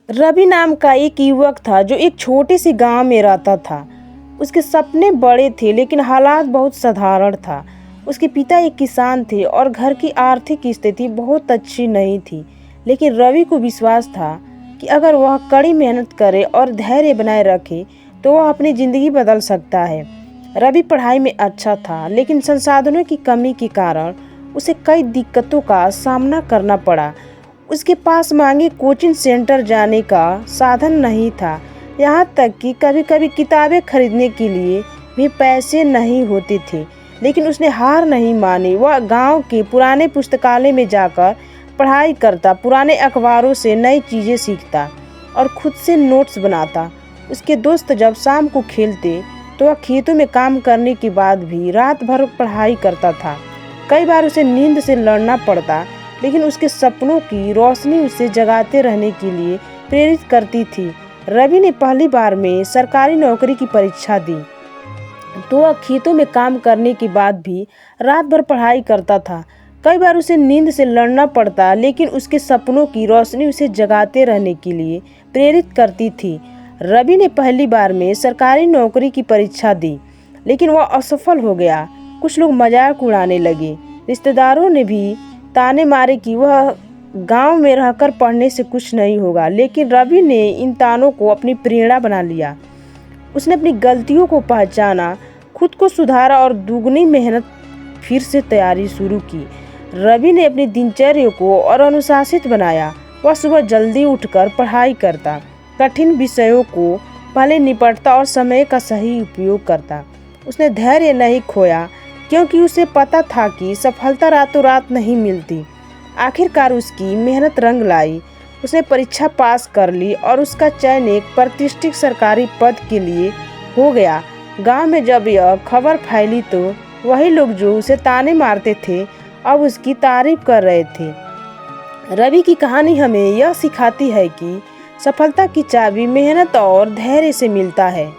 रवि नाम का एक युवक था जो एक छोटे से गांव में रहता था। उसके सपने बड़े थे लेकिन हालात बहुत साधारण था। उसके पिता एक किसान थे और घर की आर्थिक स्थिति बहुत अच्छी नहीं थी। लेकिन रवि को विश्वास था कि अगर वह कड़ी मेहनत करे और धैर्य बनाए रखे तो वह अपनी ज़िंदगी बदल सकता है। रवि पढ़ाई में अच्छा था लेकिन संसाधनों की कमी के कारण उसे कई दिक्कतों का सामना करना पड़ा। उसके पास मांगे कोचिंग सेंटर जाने का साधन नहीं था। यहाँ तक कि कभी कभी किताबें खरीदने के लिए भी पैसे नहीं होते थे। लेकिन उसने हार नहीं मानी। वह गांव के पुराने पुस्तकालय में जाकर पढ़ाई करता, पुराने अखबारों से नई चीज़ें सीखता और खुद से नोट्स बनाता। उसके दोस्त जब शाम को खेलते तो वह खेतों में काम करने के बाद भी रात भर पढ़ाई करता था। कई बार उसे नींद से लड़ना पड़ता, लेकिन उसके सपनों की रोशनी उसे जगाते रहने के लिए प्रेरित करती थी। रवि ने पहली बार में सरकारी नौकरी की परीक्षा दी तो वह खेतों में काम करने के बाद भी रात भर पढ़ाई करता था। कई बार उसे नींद से लड़ना पड़ता, लेकिन उसके सपनों की रोशनी उसे जगाते रहने के लिए प्रेरित करती थी। रवि ने पहली बार में सरकारी नौकरी की परीक्षा दी, लेकिन वह असफल हो गया। कुछ लोग मजाक उड़ाने लगे। रिश्तेदारों ने भी ताने मारे कि वह गांव में रहकर पढ़ने से कुछ नहीं होगा। लेकिन रवि ने इन तानों को अपनी प्रेरणा बना लिया। उसने अपनी गलतियों को पहचाना, खुद को सुधारा और दुगनी मेहनत फिर से तैयारी शुरू की। रवि ने अपनी दिनचर्या को और अनुशासित बनाया। वह सुबह जल्दी उठकर पढ़ाई करता, कठिन विषयों को पहले निपटता और समय का सही उपयोग करता। उसने धैर्य नहीं खोया क्योंकि उसे पता था कि सफलता रातों रात नहीं मिलती। आखिरकार उसकी मेहनत रंग लाई। उसने परीक्षा पास कर ली और उसका चयन एक प्रतिष्ठित सरकारी पद के लिए हो गया। गांव में जब यह खबर फैली तो वही लोग जो उसे ताने मारते थे अब उसकी तारीफ कर रहे थे। रवि की कहानी हमें यह सिखाती है कि सफलता की चाबी मेहनत और धैर्य से मिलता है।